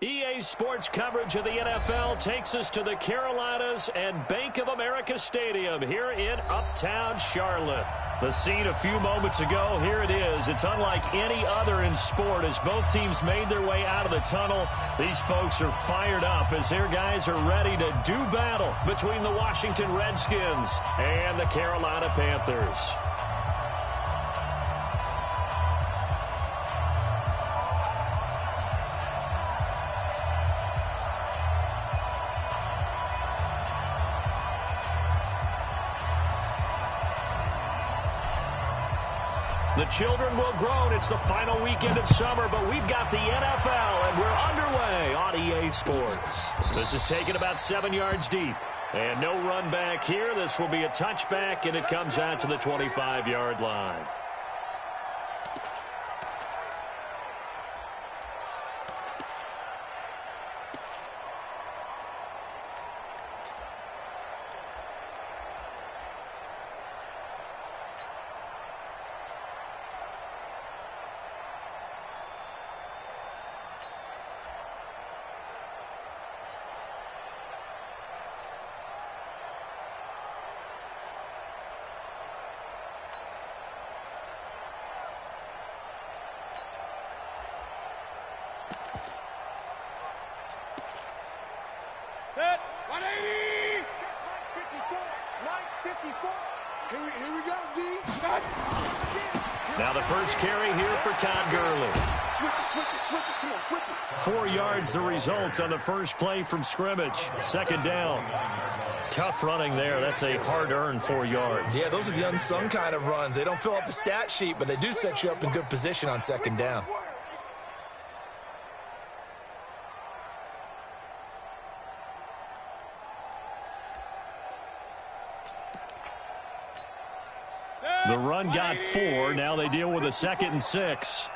EA Sports coverage of the NFL takes us to the Carolinas and Bank of America Stadium here in Uptown Charlotte. The scene a few moments ago, here it is. It's unlike any other in sport as both teams made their way out of the tunnel. These folks are fired up as their guys are ready to do battle between the Washington Redskins and the Carolina Panthers. The children will groan. It's the final weekend of summer, but we've got the NFL, and we're underway on EA Sports. This is taken about 7 yards deep, and no run back here. This will be a touchback, and it comes out to the 25-yard line. Set, 180! 54. Here we go, D. Now the first carry here for Todd Gurley. Switch it. Come on, switch it. 4 yards the result on the first play from scrimmage. Second down. Tough running there. That's a hard-earned 4 yards. Yeah, those are the unsung kind of runs. They don't fill up the stat sheet, but they do set you up in good position on second down. The run got 4. Now they deal with a 2nd and 6.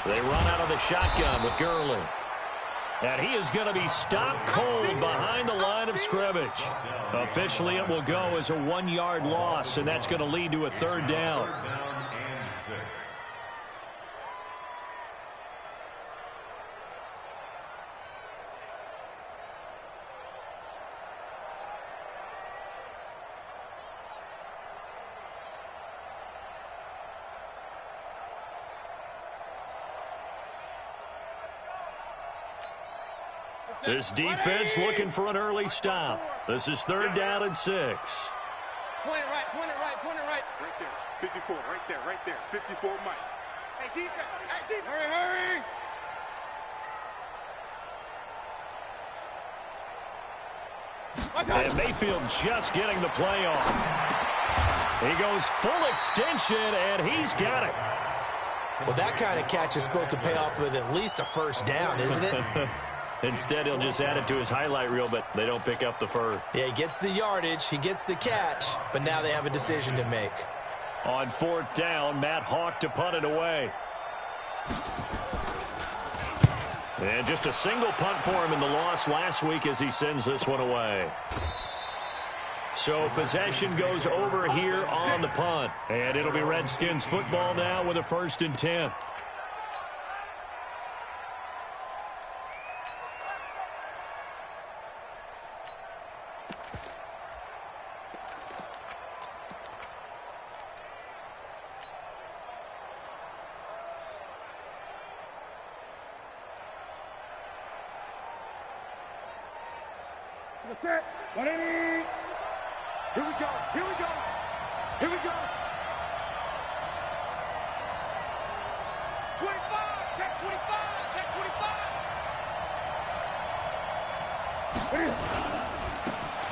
They run out of the shotgun with Gurley. And he is going to be stopped cold behind the line of scrimmage. Officially, it will go as a 1-yard loss, and that's going to lead to a 3rd down. This defense looking for an early stop. This is 3rd down and 6. Point it right. Right there. 54, right there. 54, Mike. Hey, defense. Hurry. And Mayfield just getting the play off. He goes full extension, and he's got it. Well, that kind of catch is supposed to pay off with at least a 1st down, isn't it? Instead, he'll just add it to his highlight reel, but they don't pick up the first. Yeah, he gets the yardage, he gets the catch, but now they have a decision to make. On 4th down, Matt Hawk to punt it away. And just a single punt for him in the loss last week as he sends this one away. So possession goes over here on the punt. And it'll be Redskins football now with a 1st and 10. Set, 180. Here we go. 25, check 25.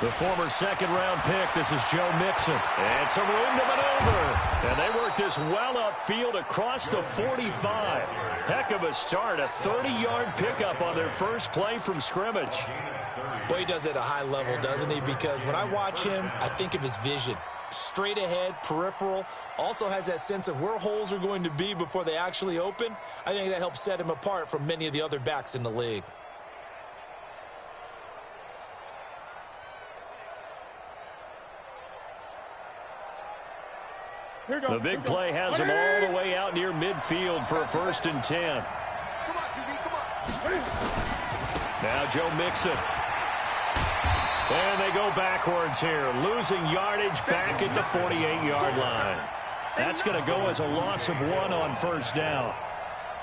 The former 2nd-round pick, this is Joe Mixon. And some room to maneuver. And they work this well upfield across the 45. Heck of a start, a 30-yard pickup on their first play from scrimmage. Boy, he does it at a high level, doesn't he? Because when I watch him, I think of his vision. Straight ahead, peripheral, also has that sense of where holes are going to be before they actually open. I think that helps set him apart from many of the other backs in the league. The big play has him all the way out near midfield for a 1st and 10. Come on, QB, come on. Now Joe Mixon. And they go backwards here, losing yardage back at the 48-yard line. That's going to go as a loss of 1 on 1st down.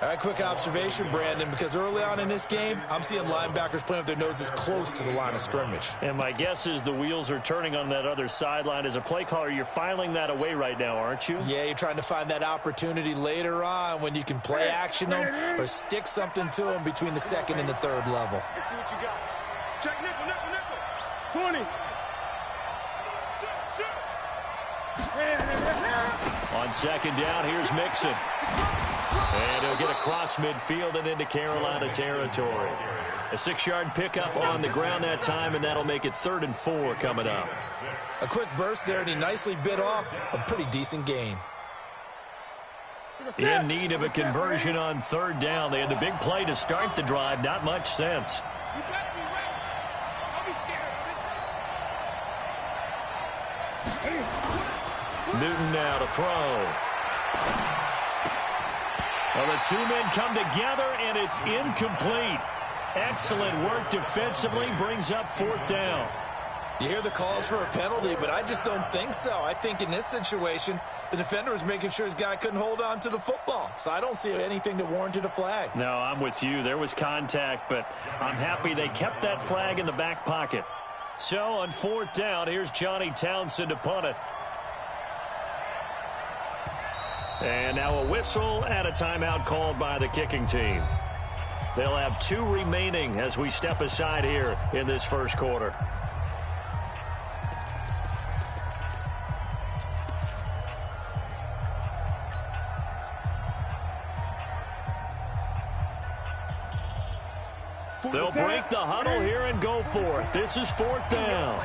All right, quick observation, Brandon, because early on in this game, I'm seeing linebackers playing with their noses close to the line of scrimmage. And my guess is the wheels are turning on that other sideline. As a play caller, you're filing that away right now, aren't you? Yeah, you're trying to find that opportunity later on when you can play action them or stick something to them between the 2nd and the 3rd level. Let's see what you got. Check nickel, nickel, nickel. 20. On 2nd down, here's Mixon. And he'll get across midfield and into Carolina territory. A 6-yard pickup on the ground that time, and that'll make it 3rd and 4 coming up. A quick burst there, and he nicely bit off a pretty decent gain. In need of a conversion on 3rd down. They had the big play to start the drive. Not much sense. You better be ready. Don't be scared. Newton now to throw. Well, the 2 men come together, and it's incomplete. Excellent work defensively, brings up 4th down. You hear the calls for a penalty, but I just don't think so. I think in this situation, the defender was making sure his guy couldn't hold on to the football. So I don't see anything that warranted a flag. No, I'm with you. There was contact, but I'm happy they kept that flag in the back pocket. So on 4th down, here's Johnny Townsend to punt it. And now a whistle and a timeout called by the kicking team. They'll have 2 remaining as we step aside here in this 1st quarter. They'll break the huddle here and go for it. This is 4th down.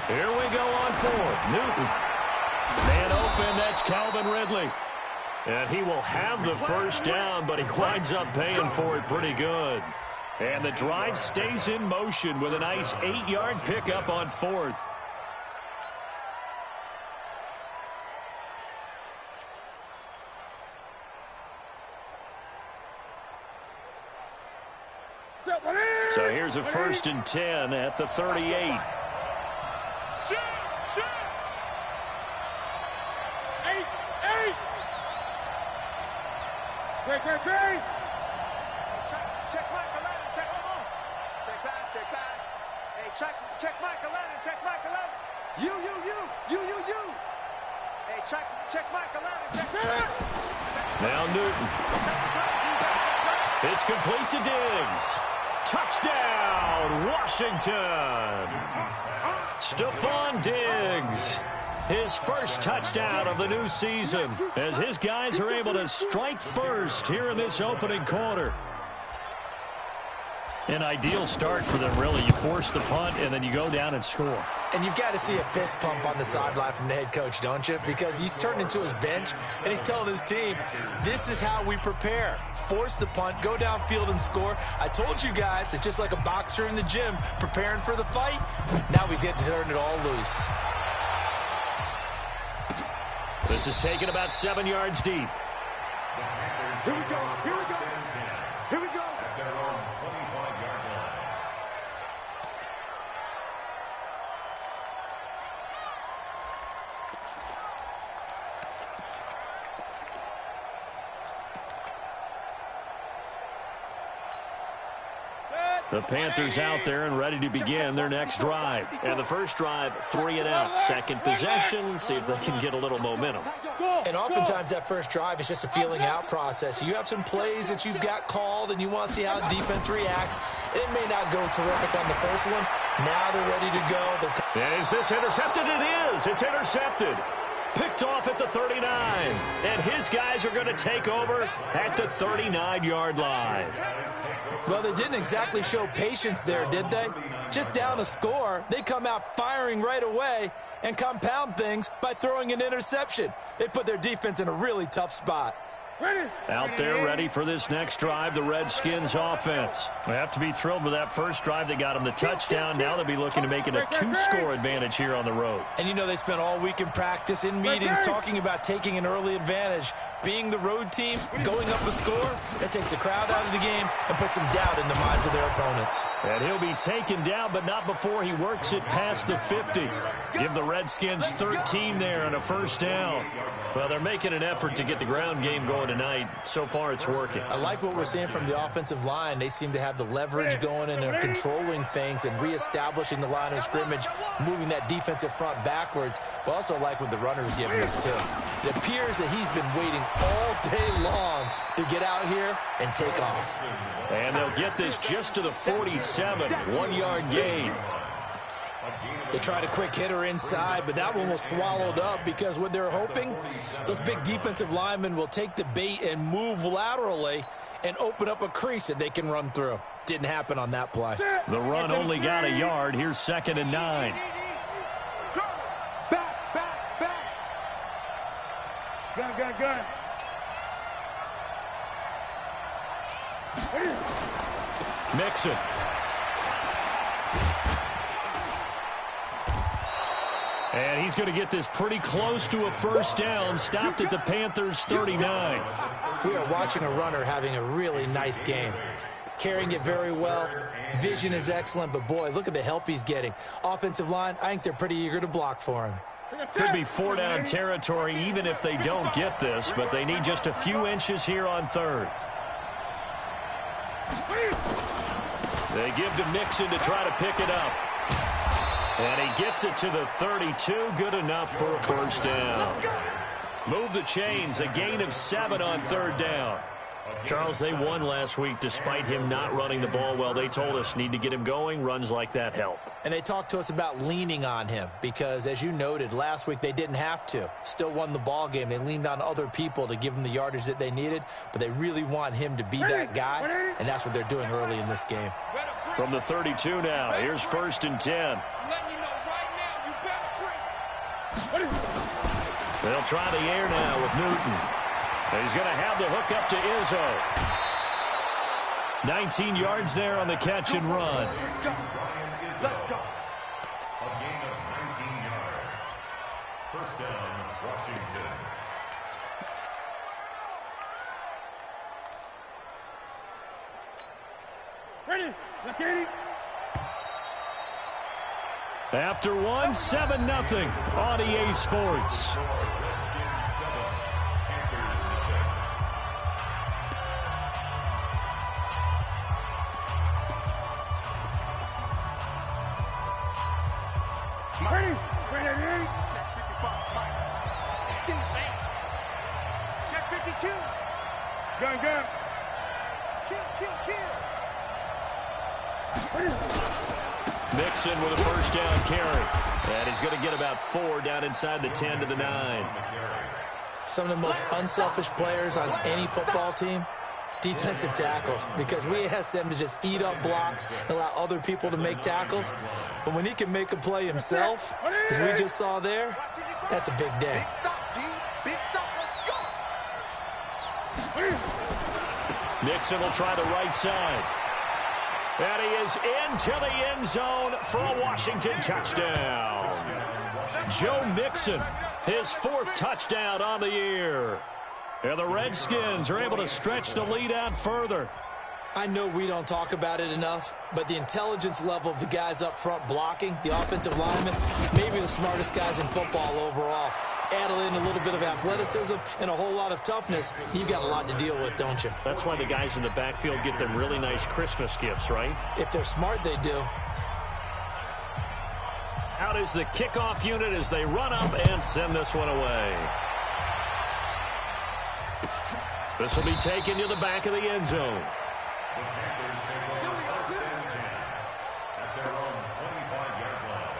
Here we go on 4th. Newton. Man open, that's Calvin Ridley. And he will have the 1st down, but he winds up paying for it pretty good. And the drive stays in motion with a nice 8-yard pickup on 4th. So here's a 1st and 10 at the 38. Check Michael Allen, check him on. Check back. Hey, check Michael Allen, check Michael Allen. You. Hey, check Michael Allen, check back. Now Newton. It's complete to Diggs. Touchdown, Washington. Stephon Diggs. His 1st touchdown of the new season as his guys are able to strike first here in this opening quarter. An ideal start for them, really. You force the punt, and then you go down and score. And you've got to see a fist pump on the sideline from the head coach, don't you? Because he's turned into his bench, and he's telling his team, this is how we prepare. Force the punt, go downfield and score. I told you guys, it's just like a boxer in the gym preparing for the fight. Now we get to turn it all loose. This is taken about 7 yards deep. Here we go. At their own 25-yard line. The Panthers out there and ready to begin their next drive. And the first drive, 3 and out. Second possession, see if they can get a little momentum. And oftentimes that first drive is just a feeling out process. You have some plays that you've got called and you want to see how the defense reacts. It may not go terrific on the first one. Now they're ready to go. Is this intercepted? It is. It's intercepted. Picked off at the 39. And his guys are going to take over at the 39-yard line. Well, they didn't exactly show patience there, did they? Just down a score, they come out firing right away and compound things by throwing an interception. They put their defense in a really tough spot. Out there ready for this next drive, the Redskins offense. They have to be thrilled with that first drive. They got them the touchdown. Now they'll be looking to make it a 2-score advantage here on the road. And you know they spent all week in practice, in meetings, talking about taking an early advantage. Being the road team, going up a score, that takes the crowd out of the game and puts some doubt in the minds of their opponents. And he'll be taken down, but not before he works it past the 50. Give the Redskins 13 there on a first down. Well, they're making an effort to get the ground game going tonight. So far, it's working. I like what we're seeing from the offensive line. They seem to have the leverage going, and they're controlling things and reestablishing the line of scrimmage, moving that defensive front backwards, but also like what the runner's giving us, too. It appears that he's been waiting all day long to get out here and take off. And they'll get this just to the 47, 1-yard gain. They tried a quick hitter inside, but that one was swallowed up because what they're hoping, those big defensive linemen will take the bait and move laterally and open up a crease that they can run through. Didn't happen on that play. The run only got a yard. Here's 2nd and 9. Back. Gun. Mixon. And he's going to get this pretty close to a first down. Stopped at the Panthers' 39. We are watching a runner having a really nice game. Carrying it very well. Vision is excellent, but boy, look at the help he's getting. Offensive line, I think they're pretty eager to block for him. Could be 4-down territory even if they don't get this, but they need just a few inches here on 3rd. They give to Mixon to try to pick it up. And he gets it to the 32. Good enough for a first down. Move the chains. A gain of 7 on 3rd down. Charles, they won last week despite him not running the ball well. They told us need to get him going. Runs like that help. And they talked to us about leaning on him because, as you noted, last week they didn't have to. Still won the ball game. They leaned on other people to give them the yardage that they needed, but they really want him to be that guy, and that's what they're doing early in this game. From the 32 now, here's 1st and 10. They'll try the air now with Newton. And he's going to have the hook up to Izzo. 19 yards there on the catch and run. Let's go. A gain of 19 yards. First down, Washington. Ready. Look at it. After one, 7-0 on EA Sports. Ready. Check 55, Mike. Check 52. Gun. Kill. Mixon with a first down carry. And he's going to get about 4 down inside the 10 to the 9. Some of the most unselfish players on any football team, defensive tackles, because we ask them to just eat up blocks and allow other people to make tackles. But when he can make a play himself, as we just saw there, that's a big day. Big stop. Let's go. Mixon will try the right side. And he is into the end zone for a Washington touchdown. Joe Mixon, his 4th touchdown on the year. And the Redskins are able to stretch the lead out further. I know we don't talk about it enough, but the intelligence level of the guys up front blocking, the offensive linemen, maybe the smartest guys in football overall. Add in a little bit of athleticism and a whole lot of toughness, you've got a lot to deal with, don't you? That's why the guys in the backfield get them really nice Christmas gifts, right? If they're smart, they do. Out is the kickoff unit as they run up and send this one away. This will be taken to the back of the end zone. The Panthers take over 1st and 10 at their own 25-yard line.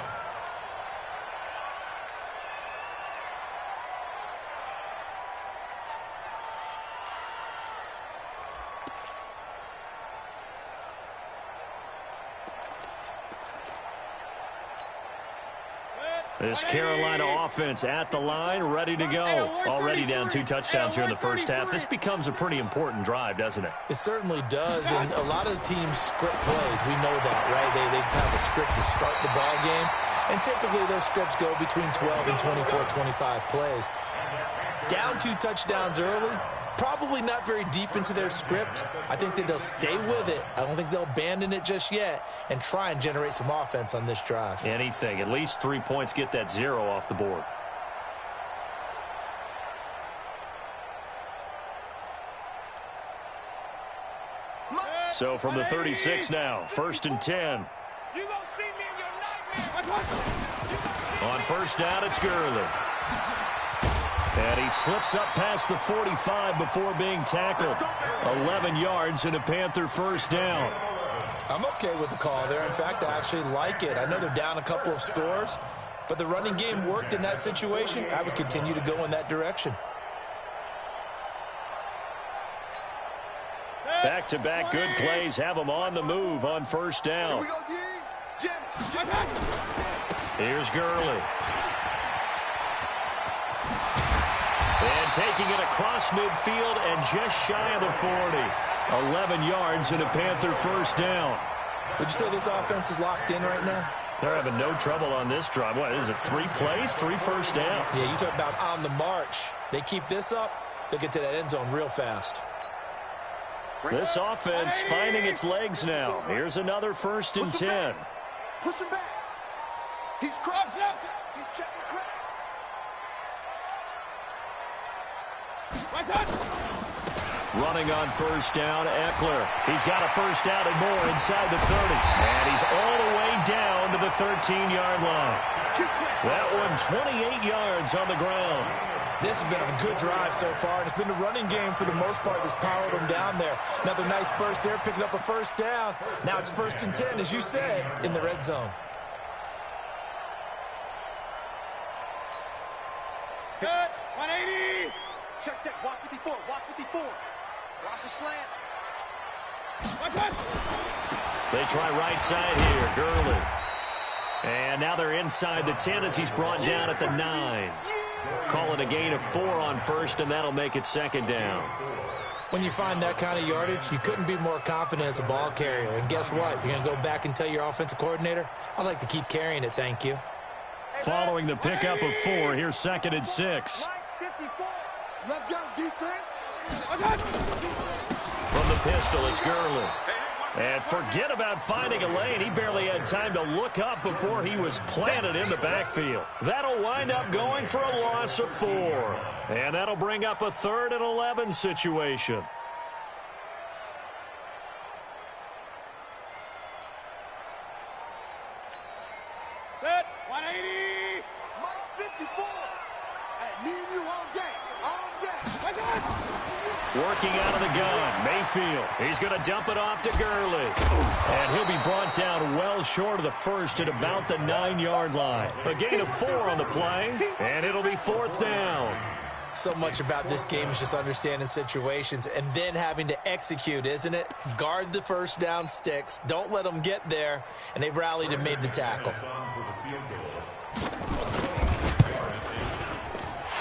This Carolina offense at the line, ready to go. Already down 2 touchdowns here in the first half. This becomes a pretty important drive, doesn't it? It certainly does, and a lot of teams script plays. We know that, right? They have a script to start the ball game, and typically those scripts go between 12 and 24, 25 plays. Down 2 touchdowns early, probably not very deep into their script. I think that they'll stay with it. I don't think they'll abandon it just yet and try and generate some offense on this drive. Anything. At least 3 points, get that 0 off the board. So from the 36 now, 1st and 10. You gonna see me in your nightmare. On first down, it's Gurley. And he slips up past the 45 before being tackled. 11 yards and a Panther first down. I'm okay with the call there. In fact, I actually like it. I know they're down a couple of scores, but the running game worked in that situation. I would continue to go in that direction. Back-to-back good plays have them on the move on first down. Here's Gurley. And taking it across midfield and just shy of the 40. 11 yards and a Panther first down. Would you say this offense is locked in right now? They're having no trouble on this drive. What is it, 3 plays, 3 first downs? Yeah, you talk about on the march. They keep this up, they'll get to that end zone real fast. This offense finding its legs now. Here's another 1st and 10. Push him back. He's crossed left. He's checking crack. Running on first down, Eckler. He's got a first down and more inside the 30. And he's all the way down to the 13-yard line. That one 28 yards on the ground. This has been a good drive so far, and it's been the running game for the most part that's powered them down there. Another nice burst there, picking up a first down. Now it's 1st and 10, as you said, in the red zone. Good. 180. Check. Watch 54. Watch 54. Watch the slant. They try right side here. Gurley. And now they're inside the 10 as he's brought down at the 9. Call it a gain of 4 on first, and that'll make it 2nd down. When you find that kind of yardage, you couldn't be more confident as a ball carrier. And guess what? You're going to go back and tell your offensive coordinator, I'd like to keep carrying it, thank you. Following the pickup of 4, here's 2nd and 6. Let's go, defense. From the pistol, it's Gurley. And forget about finding a lane. He barely had time to look up before he was planted in the backfield. That'll wind up going for a loss of 4. And that'll bring up a 3rd and 11 situation. Good. 180. Mike 54. Hey, me and you all day. All day. Working out of the gun, Mayfield. He's going to dump it off to Gurley. And he'll be brought down well short of the first at about the 9-yard line. A gain of 4 on the play, and it'll be 4th down. So much about this game is just understanding situations and then having to execute, isn't it? Guard the first down sticks. Don't let them get there. And they rallied and made the tackle.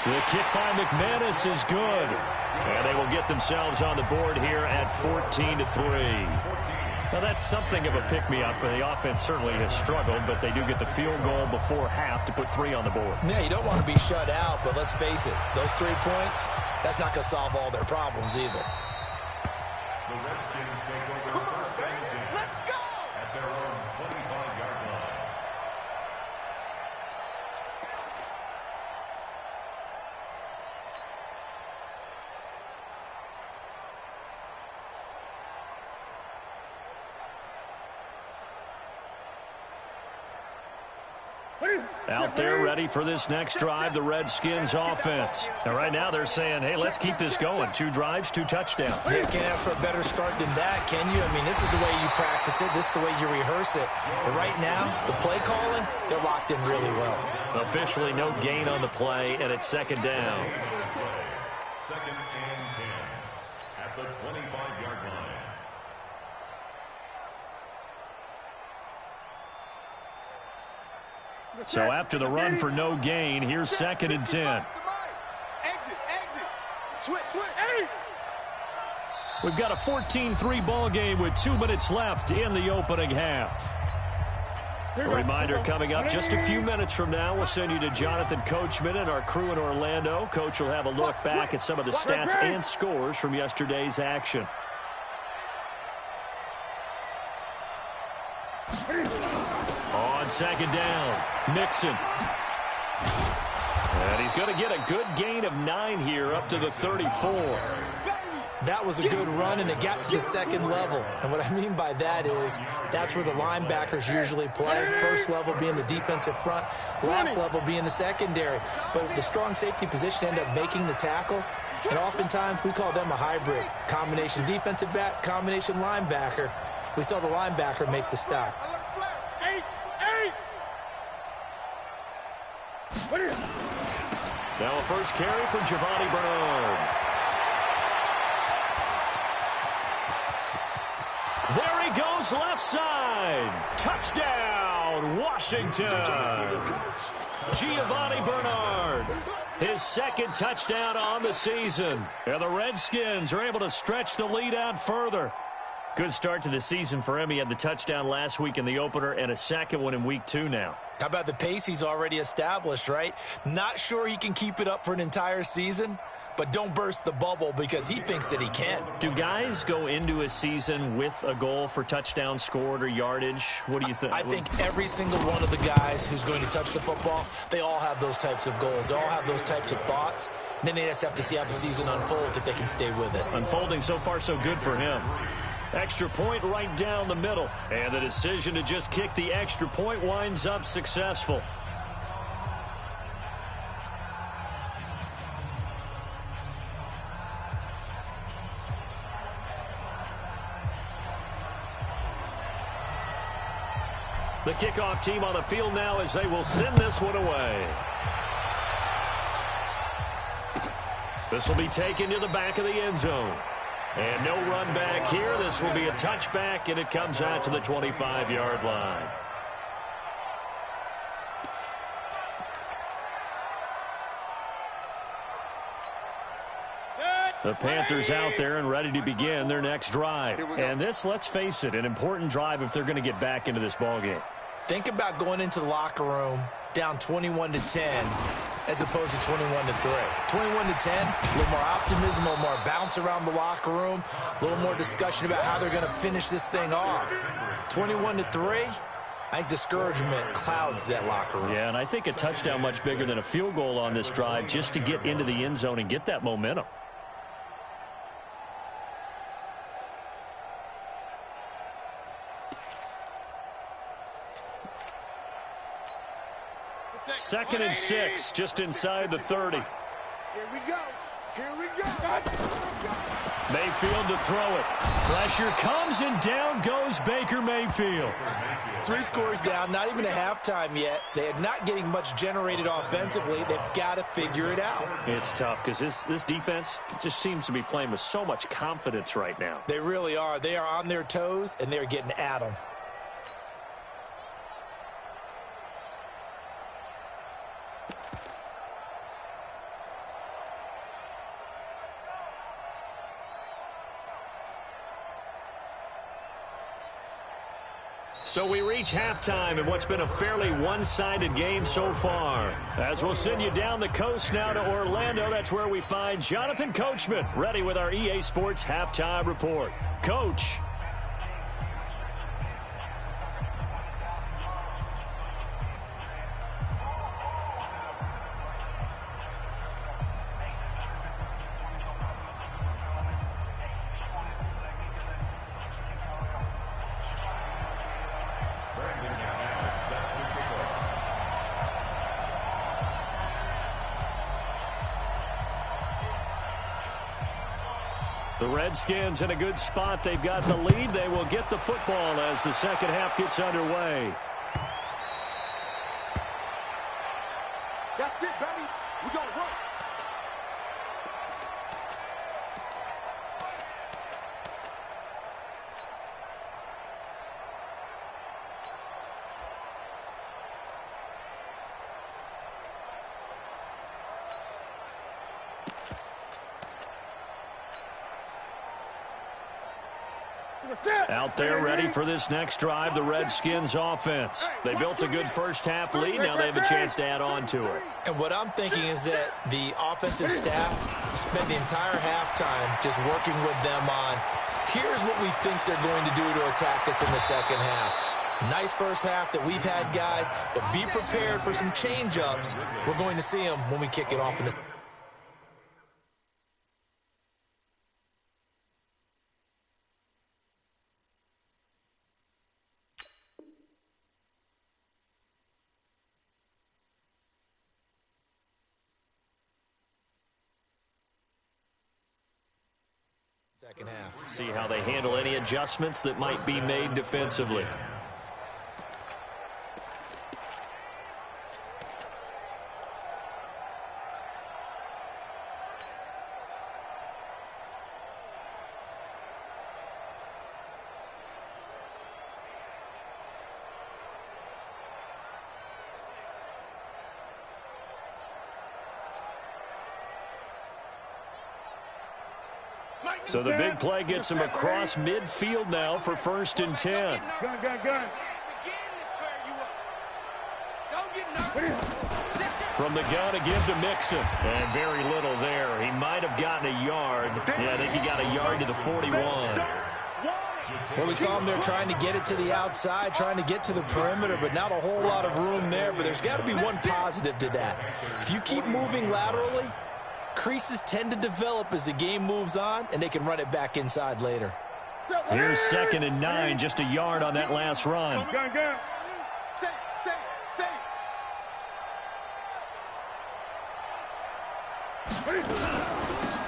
The kick by McManus is good. And they will get themselves on the board here at 14-3. Now, that's something of a pick-me-up. The offense certainly has struggled, but they do get the field goal before half to put 3 on the board. Yeah, you don't want to be shut out, but let's face it, those 3 points, that's not going to solve all their problems either. The Redskins take over first and 10 at their own 25-yard line. Out there ready for this next drive, the Redskins offense. And right now they're saying, hey, let's keep this going. 2 drives, 2 touchdowns. Yeah, you can't ask for a better start than that, can you? I mean, this is the way you practice it. This is the way you rehearse it. But right now, the play calling, they're locked in really well. Officially no gain on the play, and it's 2nd down. 2nd and 10 at the 25-yard line. So after the run for no gain, here's 2nd and 10. Exit. Switch. Hey! We've got a 14-3 ball game with 2 minutes left in the opening half. A reminder coming up just a few minutes from now. We'll send you to Jonathan Coachman and our crew in Orlando. Coach will have a look back at some of the stats and scores from yesterday's action. On 2nd down, Mixon. And he's going to get a good gain of 9 here up to the 34. That was a good run, and it got to the 2nd level. And what I mean by that is that's where the linebackers usually play. First level being the defensive front, last level being the secondary. But the strong safety position ended up making the tackle. And oftentimes we call them a hybrid. Combination defensive back, combination linebacker. We saw the linebacker make the stop. Now a first carry for Giovanni Bernard. There he goes, left side. Touchdown, Washington. Giovanni Bernard, his 2nd touchdown on the season. And the Redskins are able to stretch the lead out further. Good start to the season for him. He had the touchdown last week in the opener and a 2nd one in week 2 now. How about the pace he's already established, right? Not sure he can keep it up for an entire season, but don't burst the bubble because he thinks that he can. Do guys go into a season with a goal for touchdown scored or yardage? What do you think? I think every single one of the guys who's going to touch the football, they all have those types of goals. They all have those types of thoughts. And then they just have to see how the season unfolds if they can stay with it. Unfolding so far so good for him. Extra point right down the middle. And the decision to just kick the extra point winds up successful. The kickoff team on the field now as they will send this one away. This will be taken to the back of the end zone. And no run back here. This will be a touchback, and it comes out to the 25-yard line. The Panthers out there and ready to begin their next drive. And this, let's face it, an important drive if they're going to get back into this ballgame. Think about going into the locker room down 21-10 as opposed to 21-3. 21-10, a little more optimism, a little more bounce around the locker room, a little more discussion about how they're going to finish this thing off. 21-3, I think discouragement clouds that locker room. Yeah, and I think a touchdown much bigger than a field goal on this drive just to get into the end zone and get that momentum. Second and 6, just inside the 30. Here we go. Mayfield to throw it. Pressure comes, and down goes Baker Mayfield. 3 scores down, not even a halftime yet. They are not getting much generated offensively. They've got to figure it out. It's tough because this defense just seems to be playing with so much confidence right now. They really are. They are on their toes, and they're getting at them. So we reach halftime in what's been a fairly one-sided game so far. As we'll send you down the coast now to Orlando, that's where we find Jonathan Coachman, ready with our EA Sports Halftime Report. Coach. The Redskins in a good spot. They've got the lead. They will get the football as the second half gets underway. That's it, baby. We're going to work. Out there ready for this next drive, the Redskins offense. They built a good first-half lead. Now they have a chance to add on to it. And what I'm thinking is that the offensive staff spent the entire halftime just working with them on, here's what we think they're going to do to attack us in the second half. Nice first half that we've had, guys, but be prepared for some change-ups. We're going to see them when we kick it off in the second half. See how they handle any adjustments that might be made defensively. So the big play gets him across midfield now for 1st and 10. From the gun to give to Mixon. And very little there. He might have gotten a yard. Yeah, I think he got a yard to the 41. Well, we saw him there trying to get it to the outside, trying to get to the perimeter, but not a whole lot of room there. But there's got to be one positive to that. If you keep moving laterally, creases tend to develop as the game moves on, and they can run it back inside later. Here's 2nd and 9, just a yard on that last run.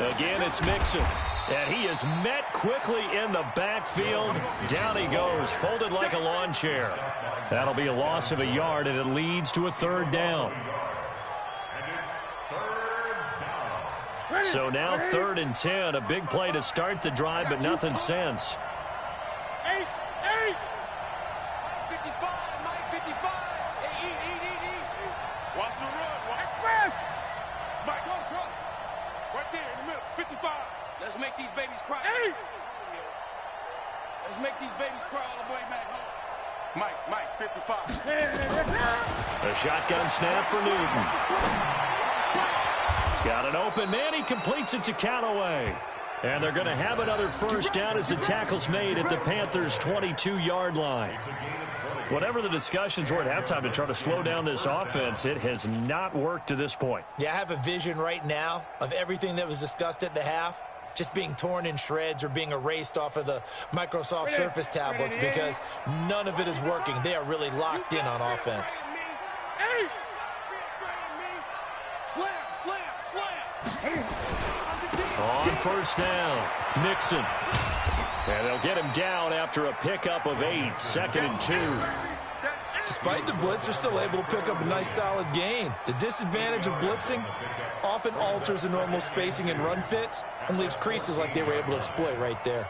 Again, it's Mixon. And he is met quickly in the backfield. Down he goes, folded like a lawn chair. That'll be a loss of a yard, and it leads to a 3rd down. So now 3rd and 10, a big play to start the drive, but nothing since. 8. 55, Mike 55. Eat. Watch the run. Mike, run. Right there in the middle, 55. Let's make these babies cry. 8. Let's make these babies cry all the way back home. Mike, 55. A shotgun snap for Newton. He's got an open man. He completes it to Callaway. And they're going to have another 1st down as the tackle's made at the Panthers' 22-yard line. Whatever the discussions were at halftime to try to slow down this offense, it has not worked to this point. Yeah, I have a vision right now of everything that was discussed at the half just being torn in shreds or being erased off of the Microsoft Surface tablets because none of it is working. They are really locked in on offense. On 1st down, Mixon. And they'll get him down after a pickup of 8, 2nd and 2. Despite the blitz, they're still able to pick up a nice solid gain. The disadvantage of blitzing often alters the normal spacing and run fits and leaves creases like they were able to exploit right there.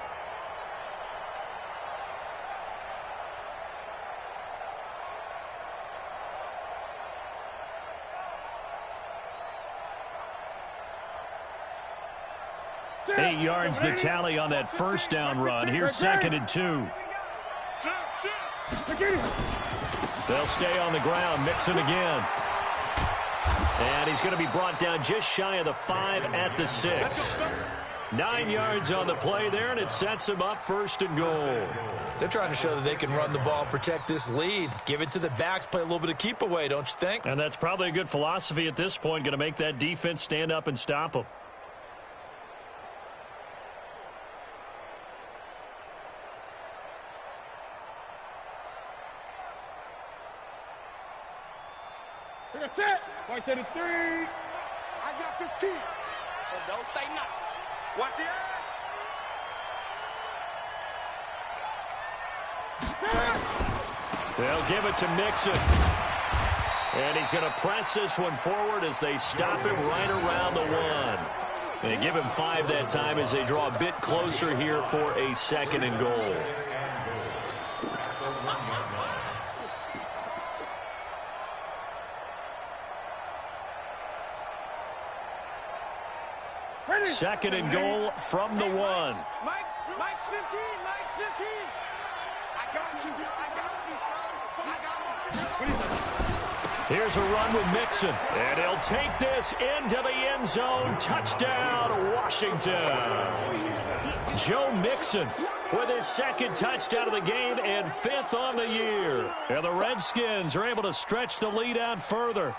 Eight yards the tally on that 1st down run. Here's 2nd and 2. They'll stay on the ground. Mixon again. And he's going to be brought down just shy of the 5 at the 6. 9 yards on the play there, and it sets him up 1st and goal. They're trying to show that they can run the ball and protect this lead. Give it to the backs, play a little bit of keep away, don't you think? And that's probably a good philosophy at this point, going to make that defense stand up and stop them. That's it. Right there to 3. I got 15. So don't say nothing. Watch the eye. They'll give it to Mixon. And he's going to press this one forward as they stop him right around the 1. And give him 5 that time as they draw a bit closer here for a 2nd and goal. Second and goal from the 1. Mike, Mike's 15. Mike's 15. I got you. I got you, son. I got you. Here's a run with Mixon, and he'll take this into the end zone. Touchdown, Washington. Joe Mixon with his second touchdown of the game and 5th on the year. And the Redskins are able to stretch the lead out further.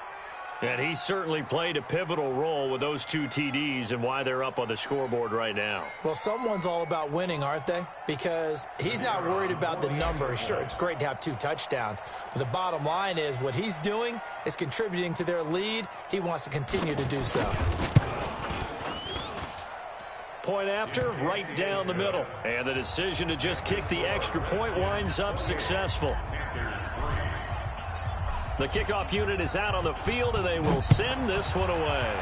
And he certainly played a pivotal role with those 2 TDs and why they're up on the scoreboard right now. Well, someone's all about winning, aren't they? Because he's not worried about the number. Sure, it's great to have 2 touchdowns. But the bottom line is what he's doing is contributing to their lead. He wants to continue to do so. Point after, right down the middle. And the decision to just kick the extra point winds up successful. The kickoff unit is out on the field, and they will send this one away.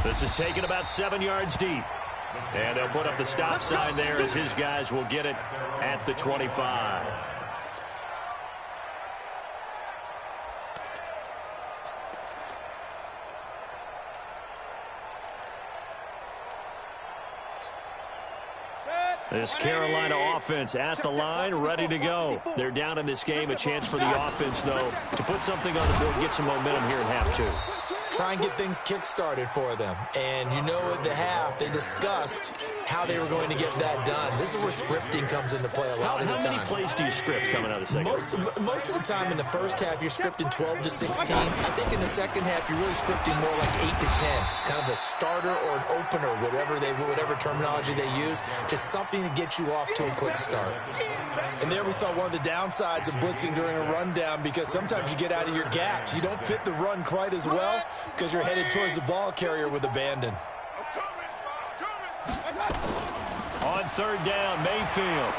This is taken about 7 yards deep. And they'll put up the stop sign there as his guys will get it at the 25. This Carolina offense at the line, ready to go. They're down in this game. A chance for the offense, though, to put something on the board, get some momentum here in half 2. Try and get things kick-started for them. And you know at the half, they discussed how they were going to get that done. This is where scripting comes into play a lot of the time. How many plays do you script coming out of the second? Most of the time in the first half, you're scripting 12 to 16. I think in the second half, you're really scripting more like 8 to 10. Kind of a starter or an opener, whatever terminology they use. Just something to get you off to a quick start. And there we saw one of the downsides of blitzing during a rundown, because sometimes you get out of your gaps. You don't fit the run quite as well because you're headed towards the ball carrier with abandon. On 3rd down, Mayfield.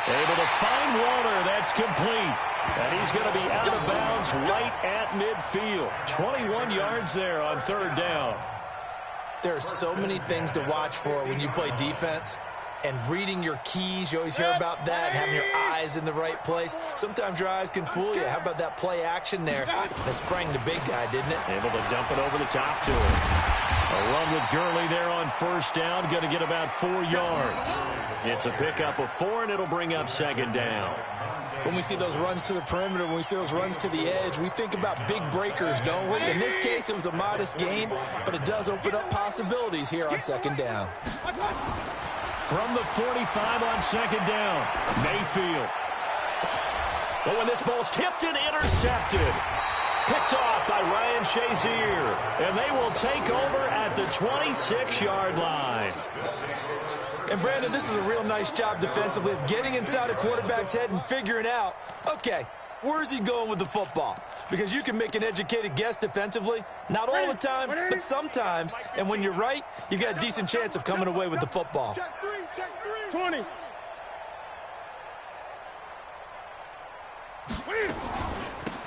Able to find Walter. That's complete. And he's going to be out of bounds right at midfield. 21 yards there on 3rd down. There are so many things to watch for when you play defense. And reading your keys, you always hear about that, and having your eyes in the right place. Sometimes your eyes can fool you. How about that play action there? That sprang the big guy, didn't it? Able to dump it over the top to him. A run with Gurley there on 1st down. Going to get about 4 yards. It's a pickup of 4, and it'll bring up 2nd down. When we see those runs to the perimeter, when we see those runs to the edge, we think about big breakers, don't we? In this case, it was a modest gain, but it does open up possibilities here on 2nd down. From the 45 on 2nd down, Mayfield. Oh, and this ball's tipped and intercepted. Picked off by Ryan Shazier. And they will take over at the 26-yard line. And, Brandon, this is a real nice job defensively of getting inside a quarterback's head and figuring out, okay, where's he going with the football? Because you can make an educated guess defensively. Not all the time, but sometimes. And when you're right, you've got a decent chance of coming away with the football. Check 3, 20.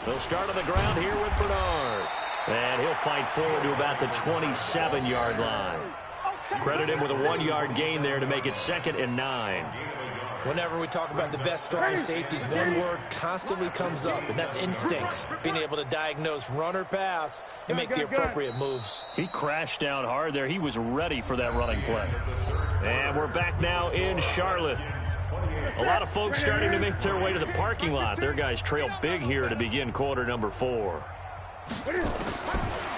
They'll start on the ground here with Bernard. And he'll fight forward to about the 27-yard line. Credit him with a 1-yard gain there to make it 2nd and 9. Whenever we talk about the best strong safeties, one word constantly comes up, and that's instincts. Being able to diagnose run or pass and make the appropriate moves. He crashed down hard there. He was ready for that running play. And we're back now in Charlotte. A lot of folks starting to make their way to the parking lot. Their guys trail big here to begin quarter number 4.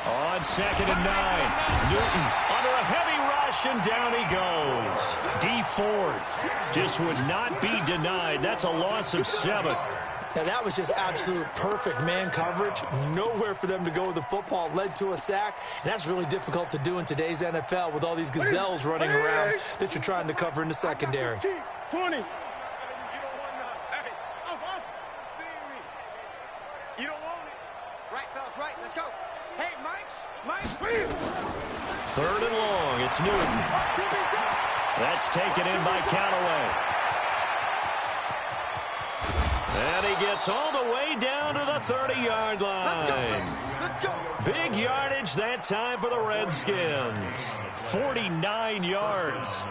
On 2nd and 9, Newton under a heavy rush, and down he goes. D Ford just would not be denied. That's a loss of 7. Now, that was just absolute perfect man coverage. Nowhere for them to go with the football. Led to a sack. And that's really difficult to do in today's NFL with all these gazelles running around that you're trying to cover in the secondary. 20. Third and long, it's Newton. That's taken in by Callaway. And he gets all the way down to the 30-yard line. Big yardage that time for the Redskins. 49 yards.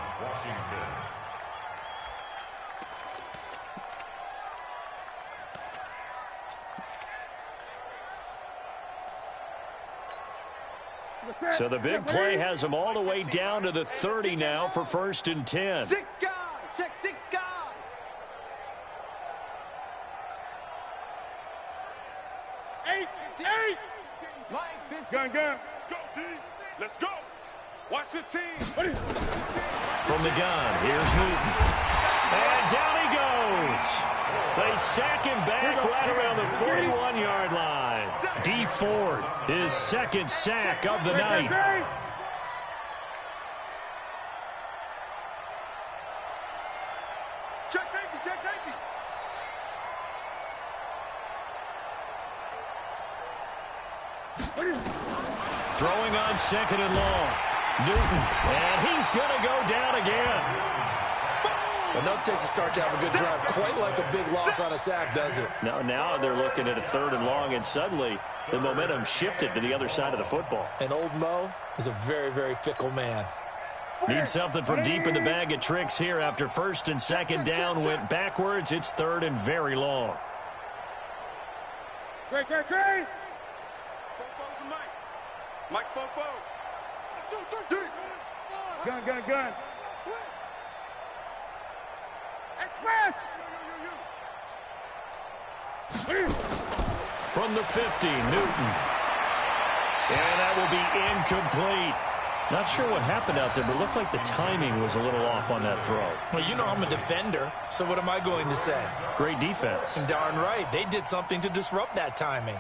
So the big play has them all the way down to the 30 now for 1st and 10. 6 guard. Check 6 guard. Eight. Gun. Let's go, D. Let's go. Watch 15. From the gun, here's Newton. And down he goes. They sack him back right around the 41-yard line. D. Ford, his 2nd sack of the night. Check safety. Throwing on 2nd and long. Newton, and he's going to go down again. Enough takes a start to have a good drive. Quite like a big loss on a sack, does it? Now they're looking at a 3rd and long, and suddenly the momentum shifted to the other side of the football. And old Mo is a very, very fickle man. Need something from deep in the bag of tricks here after 1st and 2nd down went backwards. It's 3rd and very long. Great. Mike's Fofo. Gun. From the 50, Newton. And that will be incomplete. Not sure what happened out there, but it looked like the timing was a little off on that throw. Well, you know I'm a defender, so what am I going to say? Great defense. Darn right. They did something to disrupt that timing.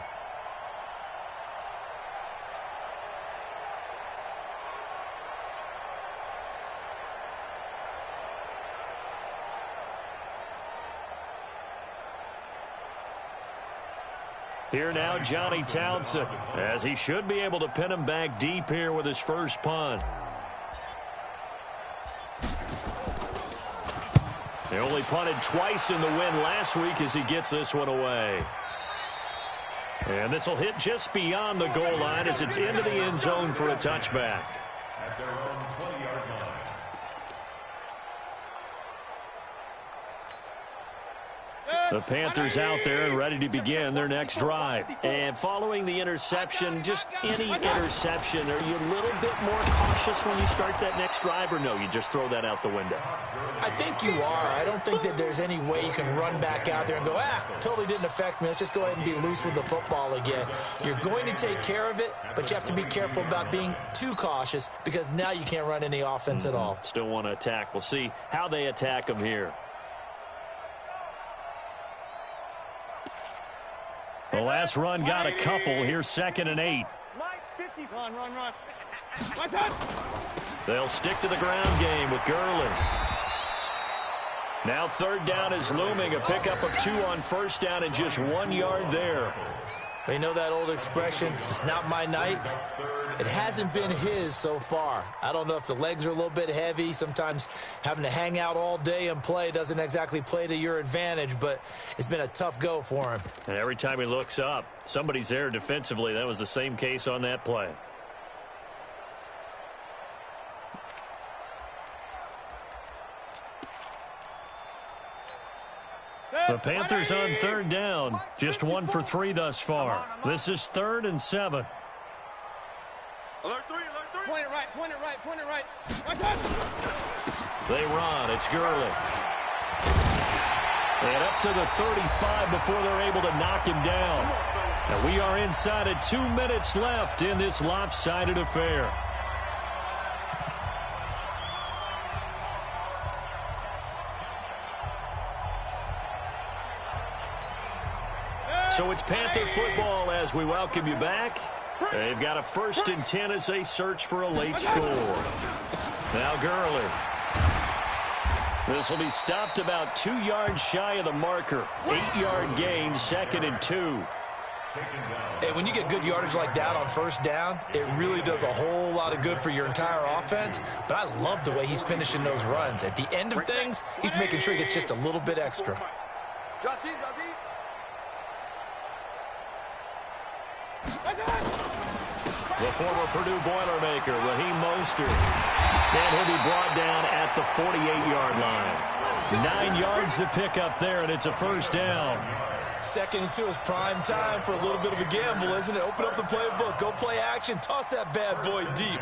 Here now, Johnny Townsend, as he should be able to pin him back deep here with his first punt. They only punted twice in the win last week as he gets this one away. And this will hit just beyond the goal line as it's into the end zone for a touchback. At their own 20-yard line. The Panthers out there and ready to begin their next drive. And following the interception, just any interception, are you a little bit more cautious when you start that next drive, or no, you just throw that out the window? I think you are. I don't think that there's any way you can run back out there and go, totally didn't affect me. Let's just go ahead and be loose with the football again. You're going to take care of it, but you have to be careful about being too cautious because now you can't run any offense at all. Still want to attack. We'll see how they attack them here. The last run got a couple. Here's 2nd and 8. Run. They'll stick to the ground game with Gurley. Now 3rd down is looming. A pickup of 2 on 1st down and just 1 yard there. They know that old expression, it's not my night. It hasn't been his so far. I don't know if the legs are a little bit heavy. Sometimes having to hang out all day and play doesn't exactly play to your advantage, but it's been a tough go for him. And every time he looks up, somebody's there defensively. That was the same case on that play. The Panthers on 3rd down. Just 1 for 3 thus far. This is 3rd and 7. Alert 3. Point it right. They run. It's Gurley. And up to the 35 before they're able to knock him down. And we are inside of 2 minutes left in this lopsided affair. So it's Panther football as we welcome you back. They've got a 1st and 10 as they search for a late score. Now Gurley. This will be stopped about 2 yards shy of the marker. 8-yard gain, 2nd and 2. Hey, when you get good yardage like that on 1st down, it really does a whole lot of good for your entire offense. But I love the way he's finishing those runs. At the end of things, he's making sure he gets just a little bit extra. The former Purdue Boilermaker, Raheem Mostert. And he'll be brought down at the 48-yard line. 9 yards to pick up there, and it's a 1st down. Second and 2 is prime time for a little bit of a gamble, isn't it? Open up the playbook, go play action, toss that bad boy deep.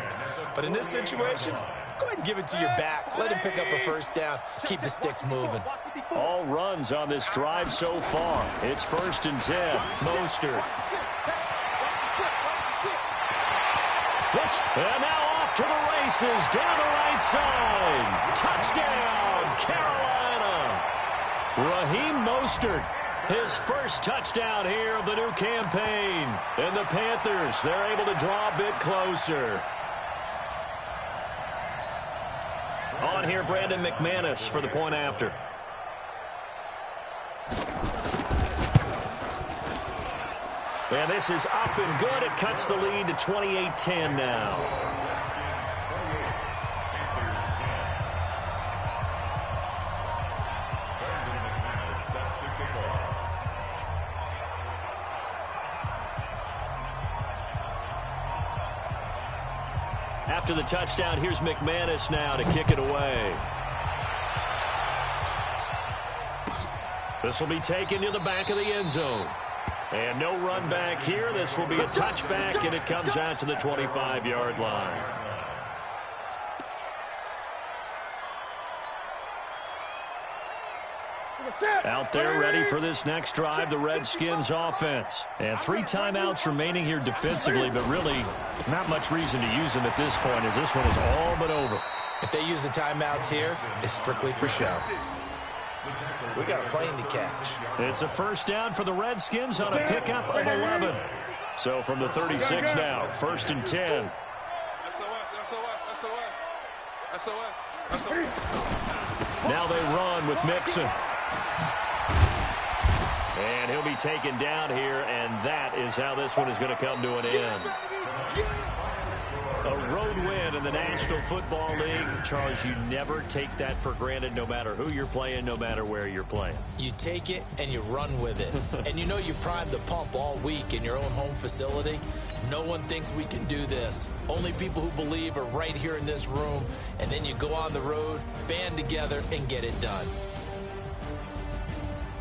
But in this situation, go ahead and give it to your back. Let him pick up a first down. Keep the sticks moving. All runs on this drive so far. It's 1st and 10. Mostert. And now off to the races, down the right side. Touchdown, Carolina. Raheem Mostert, his first touchdown here of the new campaign. And the Panthers, they're able to draw a bit closer. On here, Brandon McManus for the point after. And this is up and good. It cuts the lead to 28-10 now. After the touchdown, here's McManus now to kick it away. This will be taken to the back of the end zone. And no run back here. This will be a touchback, and it comes out to the 25-yard line. Out there ready for this next drive, the Redskins offense. And 3 timeouts remaining here defensively, but really not much reason to use them at this point, as this one is all but over. If they use the timeouts here, it's strictly for show. We got a plane to catch. It's a first down for the Redskins on a pickup of 11. So from the 36 now, 1st and 10. Now they run with Mixon. And he'll be taken down here, and that is how this one is going to come to an end. A road win in the National Football League. Charles, you never take that for granted, no matter who you're playing, no matter where you're playing. You take it and you run with it. And you know you primed the pump all week in your own home facility. No one thinks we can do this. Only people who believe are right here in this room. And then you go on the road, band together, and get it done.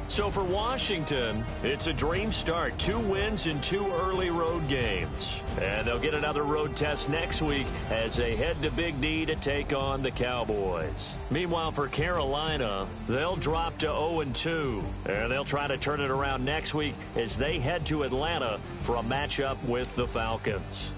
So for Washington, it's a dream start. 2 wins in 2 early road games. And they'll get another road test next week as they head to Big D to take on the Cowboys. Meanwhile, for Carolina, they'll drop to 0-2. And they'll try to turn it around next week as they head to Atlanta for a matchup with the Falcons.